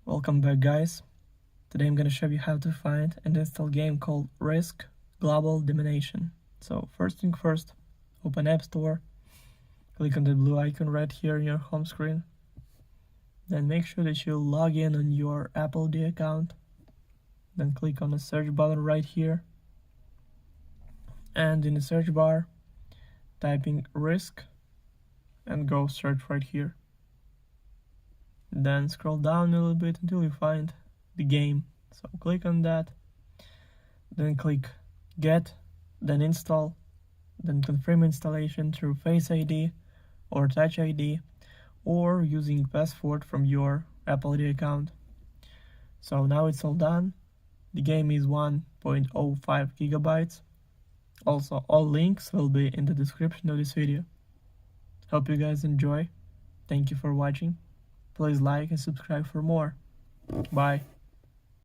Welcome back, guys. Today I'm gonna show you how to find and install a game called Risk Global Domination. So first thing first, open App Store, click on the blue icon right here in your home screen. Then make sure that you log in on your Apple ID account. Then click on the search button right here. And in the search bar, typing Risk and go search right here. Then scroll down a little bit until you find the game. So click on that, then click Get, then Install, then confirm installation through Face ID or Touch ID or using password from your Apple ID account. So now it's all done. The game is 1.05 gigabytes. Also, all links will be in the description of this video. Hope you guys enjoy. Thank you for watching. Please like and subscribe for more. Bye.